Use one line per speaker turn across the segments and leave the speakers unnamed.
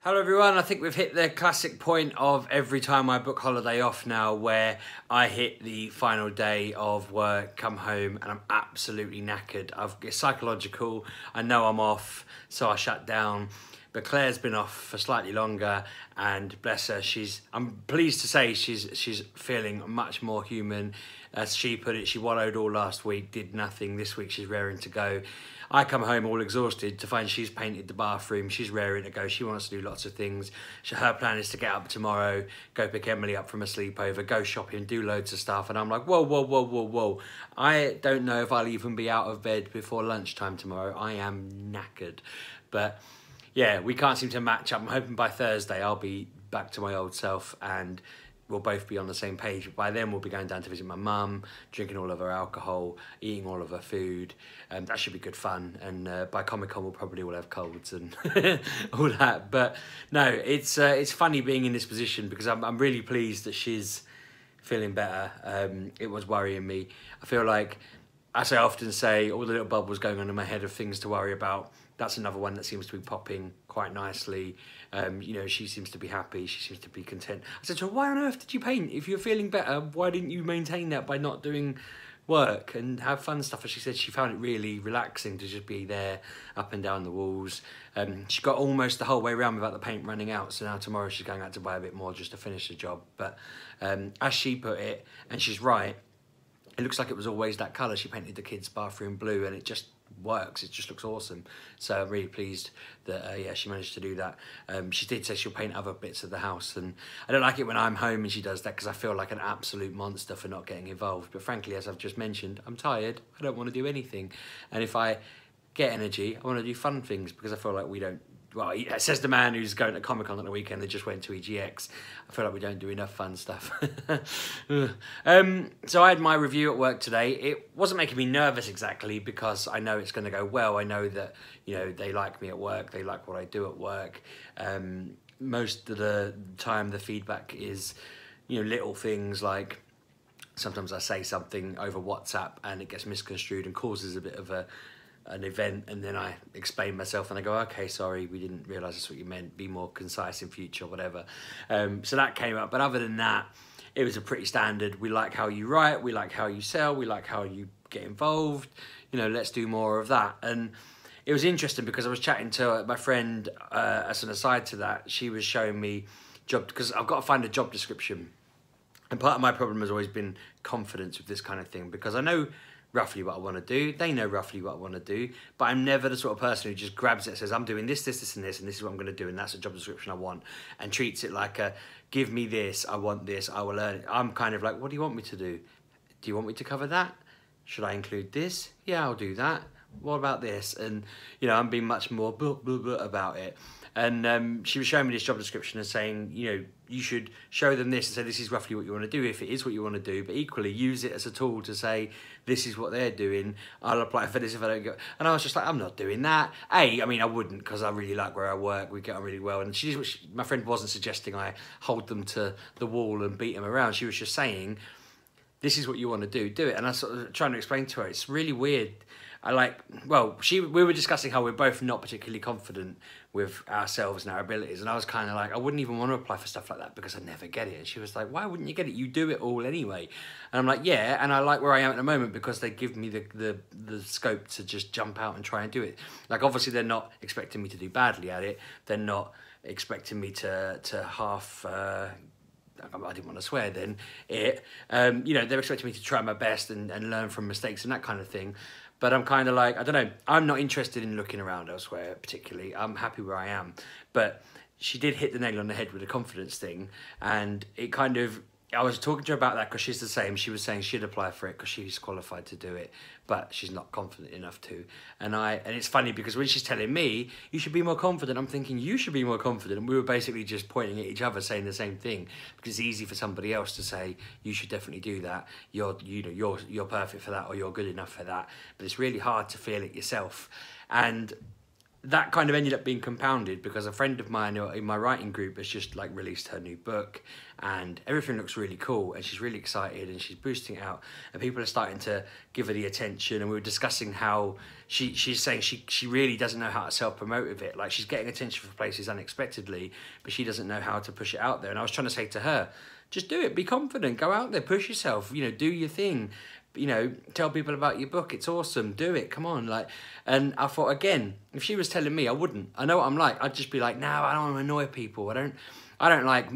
Hello everyone, I think we've hit the classic point of every time I book holiday off now where I hit the final day of work, come home and I'm absolutely knackered. It's psychological, I know I'm off, so I shut down. But Claire's been off for slightly longer and bless her, I'm pleased to say she's feeling much more human. As she put it, she wallowed all last week, did nothing. This week she's raring to go. I come home all exhausted to find she's painted the bathroom, she's raring to go, she wants to do lots of things. Her plan is to get up tomorrow, go pick Emily up from a sleepover, go shopping, do loads of stuff, and I'm like, whoa, whoa, whoa, whoa, whoa. I don't know if I'll even be out of bed before lunchtime tomorrow. I am knackered. But yeah, we can't seem to match up. I'm hoping by Thursday I'll be back to my old self and we'll both be on the same page. By then we'll be going down to visit my mum, drinking all of her alcohol, eating all of her food, and that should be good fun. And by Comic-Con we'll probably all have colds and all that. But no, it's funny being in this position because I'm really pleased that she's feeling better. It was worrying me. I feel like, as I often say, all the little bubbles going on in my head of things to worry about. That's another one that seems to be popping quite nicely. You know, she seems to be happy. She seems to be content. I said to her, why on earth did you paint? If you're feeling better, why didn't you maintain that by not doing work and have fun stuff? And she said she found it really relaxing to just be there up and down the walls. She got almost the whole way around without the paint running out. So now tomorrow she's going out to buy a bit more just to finish the job. But as she put it, and she's right, it looks like it was always that colour. She painted the kids' bathroom blue and it just works. It just looks awesome. So I'm really pleased that yeah, she managed to do that. She did say she'll paint other bits of the house, and I don't like it when I'm home and she does that because I feel like an absolute monster for not getting involved. But frankly, as I've just mentioned, I'm tired. I don't want to do anything. And if I get energy, I want to do fun things because I feel like we don't. Well, it says the man who's going to Comic-Con on the weekend that just went to EGX. I feel like we don't do enough fun stuff. So I had my review at work today. It wasn't making me nervous exactly because I know it's going to go well. I know that, you know, they like me at work. They like what I do at work. Most of the time the feedback is, you know, little things like sometimes I say something over WhatsApp and it gets misconstrued and causes a bit of an event, and then I explain myself and I go, okay, sorry, we didn't realise that's what you meant, be more concise in future or whatever. So that came up, but other than that, it was a pretty standard, we like how you write, we like how you sell, we like how you get involved, you know, let's do more of that. And it was interesting because I was chatting to my friend, as an aside to that, she was showing me because I've got to find a job description. And part of my problem has always been confidence with this kind of thing, because I know roughly what I want to do, they know roughly what I want to do, but I'm never the sort of person who just grabs it and says, I'm doing this, this, this and this, and this is what I'm going to do, and that's a job description I want, and treats it like a, give me this, I want this, I will learn it. I'm kind of like, what do you want me to do? Do you want me to cover that? Should I include this? Yeah, I'll do that. What about this? And, you know, I'm being much more blah, blah, blah about it. And she was showing me this job description and saying, you know, you should show them this and say, this is roughly what you want to do, if it is what you want to do, but equally use it as a tool to say, this is what they're doing, I'll apply for this if I don't go. And I was just like, I'm not doing that. I mean, I wouldn't, because I really like where I work, we get on really well. And my friend wasn't suggesting I hold them to the wall and beat them around. She was just saying, this is what you want to do it. And I was sort of trying to explain to her, it's really weird. We were discussing how we're both not particularly confident with ourselves and our abilities, and I was kind of like, I wouldn't even want to apply for stuff like that because I never get it. And she was like, why wouldn't you get it? You do it all anyway. And I'm like, yeah, and I like where I am at the moment because they give me the scope to just jump out and try and do it. Like, obviously they're not expecting me to do badly at it. They're not expecting me to half... I didn't want to swear then. You know, they're expecting me to try my best and learn from mistakes and that kind of thing. But I'm kind of like, I don't know, I'm not interested in looking around elsewhere particularly. I'm happy where I am. But she did hit the nail on the head with the confidence thing. And it kind of, I was talking to her about that because she's the same. She was saying she'd apply for it because she's qualified to do it, but she's not confident enough to. And it's funny because when she's telling me, you should be more confident, I'm thinking, you should be more confident. And we were basically just pointing at each other saying the same thing, because it's easy for somebody else to say, you should definitely do that. You're perfect for that, or you're good enough for that. But it's really hard to feel it yourself. And that kind of ended up being compounded because a friend of mine in my writing group has just like released her new book, and everything looks really cool, and she's really excited, and she's boosting it out, and people are starting to give her the attention. And we were discussing how she's saying she really doesn't know how to self-promote with it. Like, she's getting attention from places unexpectedly, but she doesn't know how to push it out there. And I was trying to say to her, just do it, be confident, go out there, push yourself, you know, do your thing, you know, tell people about your book, it's awesome, do it, come on. Like, and I thought, again, if she was telling me, I wouldn't. I know what I'm like. I'd just be like, no, I don't want to annoy people. I don't like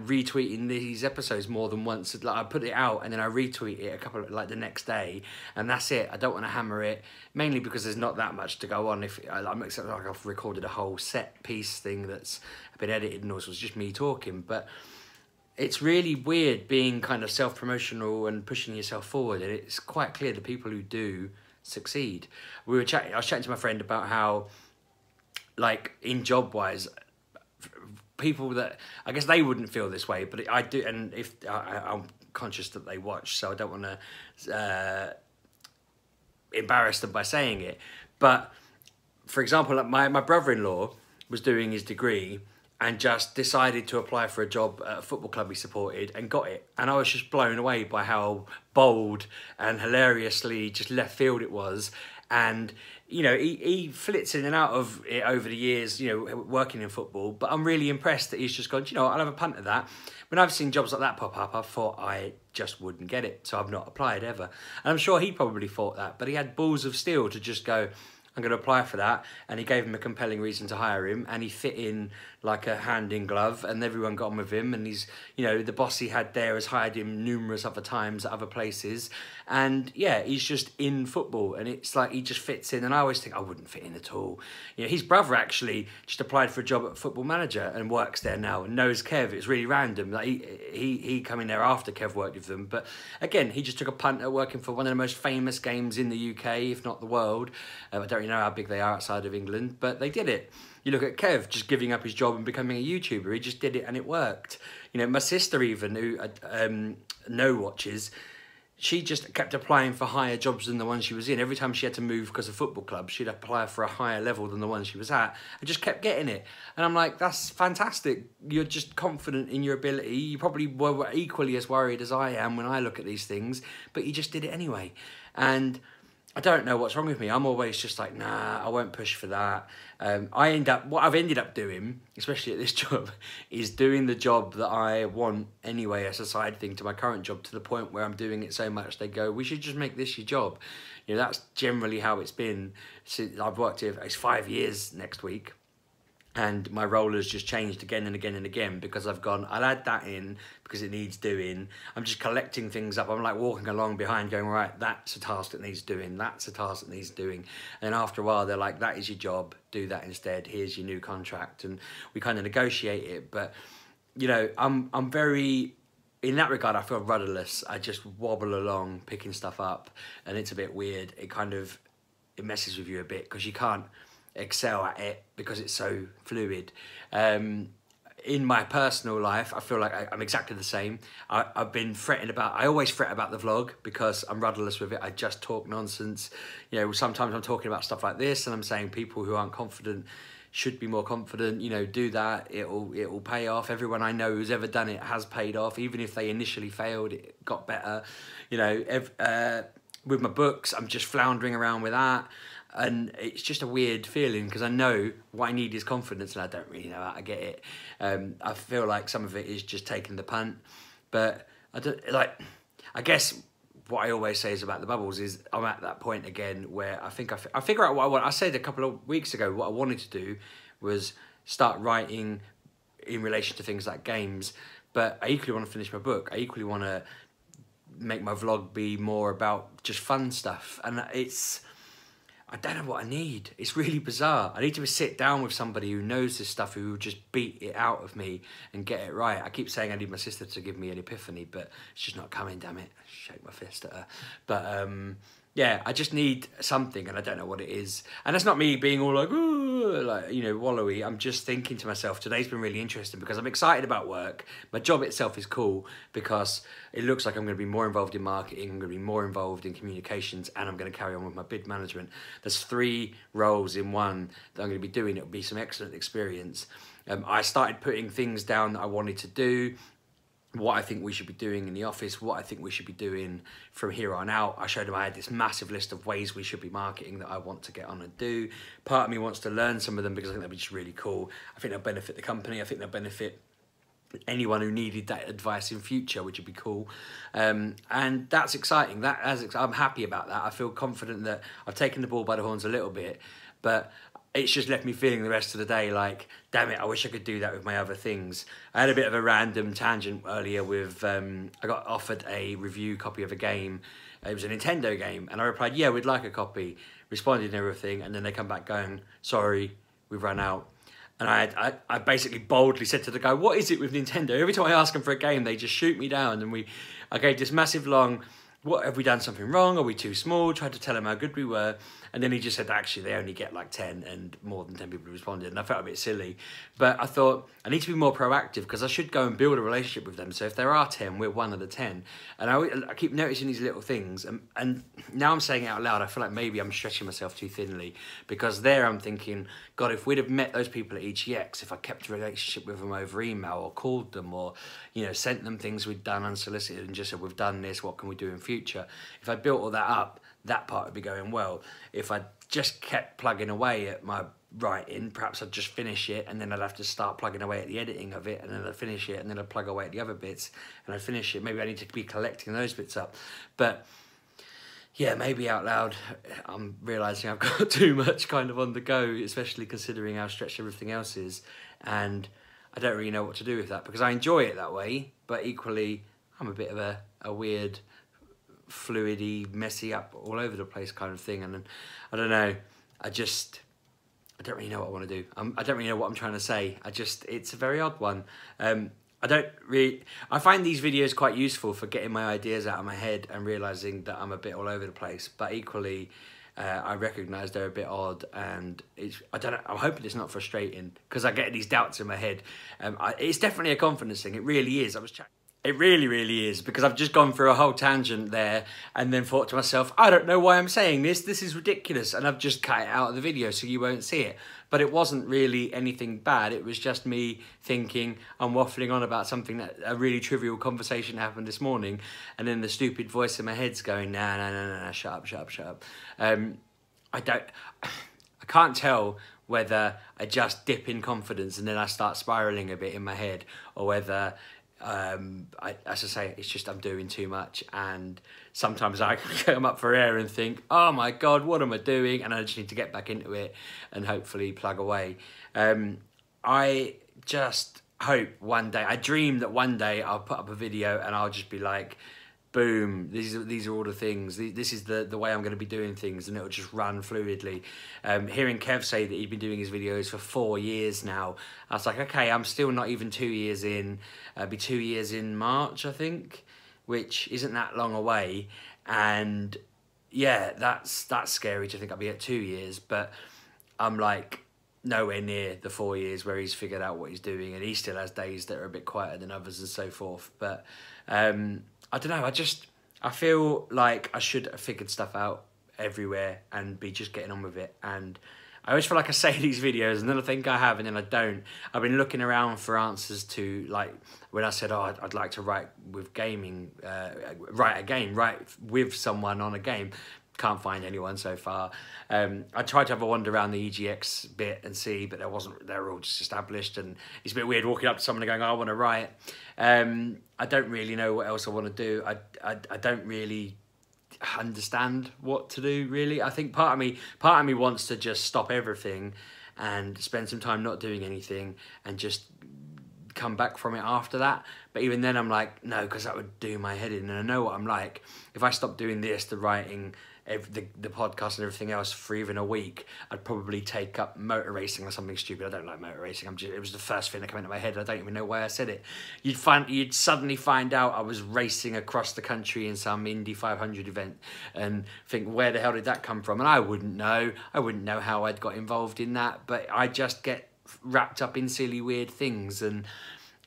retweeting these episodes more than once. Like, I put it out and then I retweet it a couple of, like, the next day, and that's it. I don't want to hammer it, mainly because there's not that much to go on. If I'm except like I've recorded a whole set piece thing that's been edited, and also it's just me talking. But it's really weird being kind of self-promotional and pushing yourself forward, and it's quite clear the people who do succeed. I was chatting to my friend about how, like, in job-wise, people that, I guess they wouldn't feel this way, but I do, and if I'm conscious that they watch, so I don't want to embarrass them by saying it. But, for example, like my brother-in-law was doing his degree and just decided to apply for a job at a football club he supported and got it. And I was just blown away by how bold and hilariously just left field it was. And, you know, he flits in and out of it over the years, you know, working in football. But I'm really impressed that he's just gone, you know, I'll have a punt at that. When I've seen jobs like that pop up, I thought I just wouldn't get it. So I've not applied ever. And I'm sure he probably thought that. But he had balls of steel to just go, I'm going to apply for that. And he gave him a compelling reason to hire him, and he fit in like a hand in glove, and everyone got on with him. And he's, you know, the boss he had there has hired him numerous other times at other places. And yeah, he's just in football, and it's like he just fits in. And I always think I wouldn't fit in at all. You know, his brother actually just applied for a job at Football Manager and works there now and knows Kev. It's really random. Like he come in there after Kev worked with them. But again, he just took a punt at working for one of the most famous games in the UK, if not the world. I don't really know how big they are outside of England, but they did it. You look at Kev just giving up his job and becoming a YouTuber. He just did it and it worked. You know, my sister even, who no watches, she just kept applying for higher jobs than the one she was in. Every time she had to move because of football clubs, she'd apply for a higher level than the one she was at and just kept getting it. And I'm like, that's fantastic. You're just confident in your ability. You probably were equally as worried as I am when I look at these things, but you just did it anyway. And I don't know what's wrong with me. I'm always just like, nah, I won't push for that. What I've ended up doing, especially at this job, is doing the job that I want anyway as a side thing to my current job, to the point where I'm doing it so much they go, we should just make this your job. You know, that's generally how it's been since I've worked here. It's 5 years next week. And my role has just changed again and again and again because I've gone, I'll add that in because it needs doing. I'm just collecting things up. I'm like walking along behind going, right, that's a task that needs doing. That's a task that needs doing. And then after a while, they're like, that is your job. Do that instead. Here's your new contract. And we kind of negotiate it. But, you know, I'm very, in that regard, I feel rudderless. I just wobble along, picking stuff up. And it's a bit weird. It messes with you a bit because you can't excel at it because it's so fluid. In my personal life, I feel like I'm exactly the same. I've been I always fret about the vlog because I'm rudderless with it. I just talk nonsense. You know, sometimes I'm talking about stuff like this and I'm saying people who aren't confident should be more confident. You know, do that, it'll pay off. Everyone I know who's ever done it has paid off. Even if they initially failed, it got better. You know, with my books, I'm just floundering around with that. And it's just a weird feeling because I know what I need is confidence, and I don't really know how to get it. I feel like some of it is just taking the punt, but I guess what I always say is about the bubbles is I'm at that point again where I think I figure out what I want. I said a couple of weeks ago what I wanted to do was start writing in relation to things like games, but I equally want to finish my book. I equally want to make my vlog be more about just fun stuff, and I don't know what I need. It's really bizarre. I need to sit down with somebody who knows this stuff, who will just beat it out of me and get it right. I keep saying I need my sister to give me an epiphany, but it's just not coming, damn it. I shake my fist at her. But yeah, I just need something, and I don't know what it is. And that's not me being all like, ooh, like, you know, wallowy. I'm just thinking to myself, today's been really interesting because I'm excited about work. My job itself is cool because it looks like I'm going to be more involved in marketing, I'm going to be more involved in communications, and I'm going to carry on with my bid management. There's 3 roles in one that I'm going to be doing. It'll be some excellent experience. I started putting things down that I wanted to do, what I think we should be doing in the office, what I think we should be doing from here on out. I showed them I had this massive list of ways we should be marketing that I want to get on and do. Part of me wants to learn some of them because I think that'd be just really cool. I think they'll benefit the company. I think they'll benefit anyone who needed that advice in future, which would be cool. And that's exciting. I'm happy about that. I feel confident that I've taken the ball by the horns a little bit, but it's just left me feeling the rest of the day like, damn it, I wish I could do that with my other things. I had a bit of a random tangent earlier with, I got offered a review copy of a game. It was a Nintendo game, and I replied, yeah, we'd like a copy, responded and everything, and then they come back going, sorry, we've run out. And I basically boldly said to the guy, what is it with Nintendo? Every time I ask them for a game, they just shoot me down. And I gave this massive long, what, have we done something wrong? Are we too small? Tried to tell him how good we were. And then he just said, actually, they only get like 10, and more than 10 people responded. And I felt a bit silly. But I thought, I need to be more proactive because I should go and build a relationship with them. So if there are 10, we're one of the 10. And I keep noticing these little things. And now I'm saying it out loud, I feel like maybe I'm stretching myself too thinly. Because there I'm thinking, God, if we'd have met those people at EGX, if I kept a relationship with them over email or called them or, you know, sent them things we'd done unsolicited and just said, we've done this, what can we do in future? If I built all that up, that part would be going well. If I just kept plugging away at my writing, perhaps I'd just finish it and then I'd have to start plugging away at the editing of it, and then I'd finish it and then I'd plug away at the other bits and I'd finish it. Maybe I need to be collecting those bits up. But yeah, maybe out loud, I'm realising I've got too much kind of on the go, especially considering how stretched everything else is. And I don't really know what to do with that because I enjoy it that way, but equally I'm a bit of a weird, fluidy, messy up all over the place kind of thing. And I don't know, I don't really know what I want to do. I don't really know what I'm trying to say. It's a very odd one. I find these videos quite useful for getting my ideas out of my head and realising that I'm a bit all over the place, but equally I recognise they're a bit odd, and I don't know, I'm hoping it's not frustrating because I get these doubts in my head. It's definitely a confidence thing, it really is. It really, really is, because I've just gone through a whole tangent there and then thought to myself, I don't know why I'm saying this is ridiculous, and I've just cut it out of the video so you won't see it. But it wasn't really anything bad, it was just me thinking I'm waffling on about something that a really trivial conversation happened this morning, and then the stupid voice in my head's going, nah, shut up. I can't tell whether I just dip in confidence and then I start spiralling a bit in my head, or whether as I say, it's just I'm doing too much, and sometimes I come up for air and think, oh my God, what am I doing? And I just need to get back into it and hopefully plug away. I just hope one day, I dream that one day I'll put up a video and I'll just be like, boom, these are all the things, this is the way I'm going to be doing things, and it'll just run fluidly. Hearing Kev say that he'd been doing his videos for 4 years now, I was like, okay, I'm still not even 2 years in. I'll be 2 years in March, I think, which isn't that long away. And yeah, that's scary to think I'll be at 2 years, but I'm like nowhere near the 4 years where he's figured out what he's doing, and he still has days that are a bit quieter than others and so forth. But I don't know, I feel like I should have figured stuff out everywhere and be just getting on with it. And I always feel like I say these videos and then I think I have and then I don't. I've been looking around for answers to, like, when I said, oh, I'd like to write with gaming, write a game, write with someone on a game. Can't find anyone so far. I tried to have a wander around the EGX bit and see, but they're all just established, and it's a bit weird walking up to someone and going, oh, I want to write. I don't really know what else I want to do. I don't really understand what to do, really. I think part of me wants to just stop everything and spend some time not doing anything and just come back from it after that. But even then I'm like, no, because that would do my head in, and I know what I'm like. If I stop doing this, the writing, the podcast and everything else for even a week, I'd probably take up motor racing or something stupid. I don't like motor racing. It was the first thing that came into my head. I don't even know why I said it. You'd suddenly find out I was racing across the country in some Indy 500 event and think, where the hell did that come from? And I wouldn't know. I wouldn't know how I'd got involved in that, but I just get wrapped up in silly, weird things, and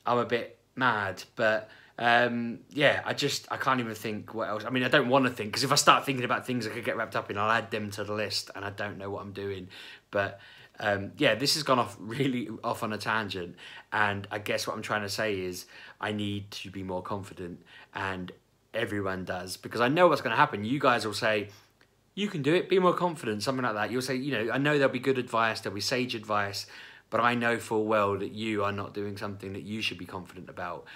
I'm a bit mad. But yeah, I can't even think what else. I mean, I don't want to think, because if I start thinking about things I could get wrapped up in, I'll add them to the list, and I don't know what I'm doing. But yeah, this has gone really off on a tangent, and I guess what I'm trying to say is I need to be more confident, and everyone does, because I know what's going to happen. You guys will say, you can do it, be more confident, something like that. You'll say, you know, I know there'll be good advice, there'll be sage advice, but I know full well that you are not doing something that you should be confident about.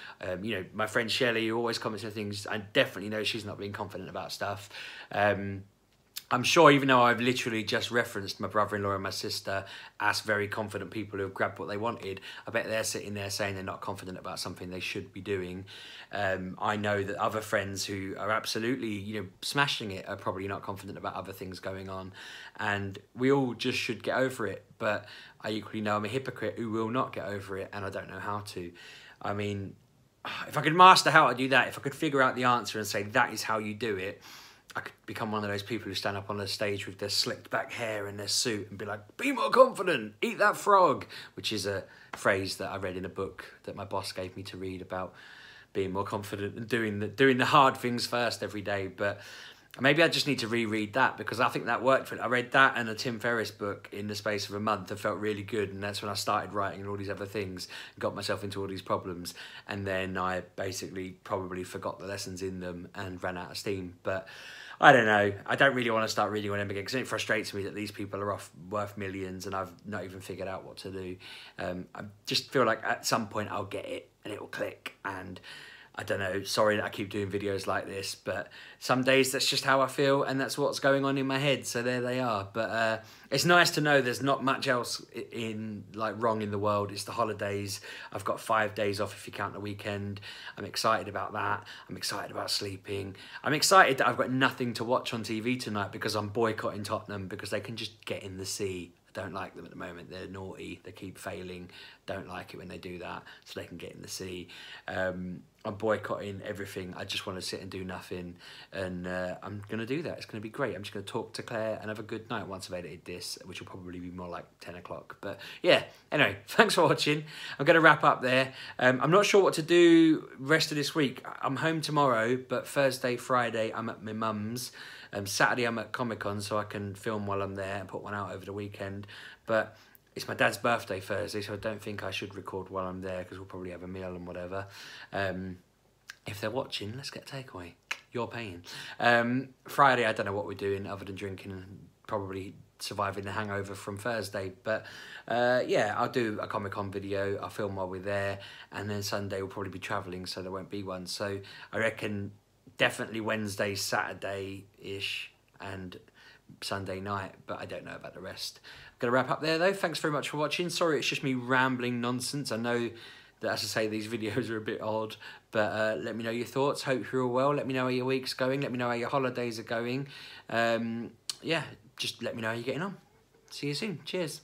You know, my friend Shelley, who always comments on things, I definitely know she's not being confident about stuff. I'm sure, even though I've literally just referenced my brother-in-law and my sister as very confident people who have grabbed what they wanted, I bet they're sitting there saying they're not confident about something they should be doing. I know that other friends who are absolutely, you know, smashing it are probably not confident about other things going on. And we all just should get over it. But I equally know I'm a hypocrite who will not get over it, and I don't know how to. I mean, if I could master how to do that, if I could figure out the answer and say that is how you do it, I could become one of those people who stand up on the stage with their slicked back hair and their suit and be like, be more confident, eat that frog, which is a phrase that I read in a book that my boss gave me to read about being more confident and doing the hard things first every day. But maybe I just need to reread that, because I think that worked for it. I read that and a Tim Ferriss book in the space of a month and felt really good, and that's when I started writing and all these other things, got myself into all these problems, and then I basically probably forgot the lessons in them and ran out of steam. But I don't know. I don't really want to start reading on them again, because it frustrates me that these people are worth millions and I've not even figured out what to do. I just feel like at some point I'll get it and it will click, and I don't know, sorry that I keep doing videos like this, but some days that's just how I feel and that's what's going on in my head, so there they are. But it's nice to know there's not much else wrong in the world. It's the holidays. I've got 5 days off if you count the weekend. I'm excited about that. I'm excited about sleeping. I'm excited that I've got nothing to watch on TV tonight because I'm boycotting Tottenham, because they can just get in the sea. I don't like them at the moment. They're naughty. They keep failing. Don't like it when they do that, so they can get in the sea. I'm boycotting everything. I just want to sit and do nothing, and I'm going to do that. It's going to be great. I'm just going to talk to Claire and have a good night once I've edited this, which will probably be more like 10 o'clock. But yeah, anyway, thanks for watching. I'm going to wrap up there. I'm not sure what to do rest of this week. I'm home tomorrow, but Thursday, Friday, I'm at my mum's. Saturday I'm at Comic-Con, so I can film while I'm there and put one out over the weekend. But it's my dad's birthday Thursday, so I don't think I should record while I'm there, because we'll probably have a meal and whatever. If they're watching, let's get takeaway. You're paying. Friday, I don't know what we're doing other than drinking and probably surviving the hangover from Thursday. But yeah, I'll do a Comic-Con video. I'll film while we're there. And then Sunday we'll probably be travelling, so there won't be one. So I reckon definitely Wednesday, Saturday-ish, and Sunday night, but I don't know about the rest. I'm going to wrap up there, though. Thanks very much for watching. Sorry, it's just me rambling nonsense. I know that, as I say, these videos are a bit odd, but let me know your thoughts. Hope you're all well. Let me know how your week's going. Let me know how your holidays are going. Yeah, just let me know how you're getting on. See you soon. Cheers.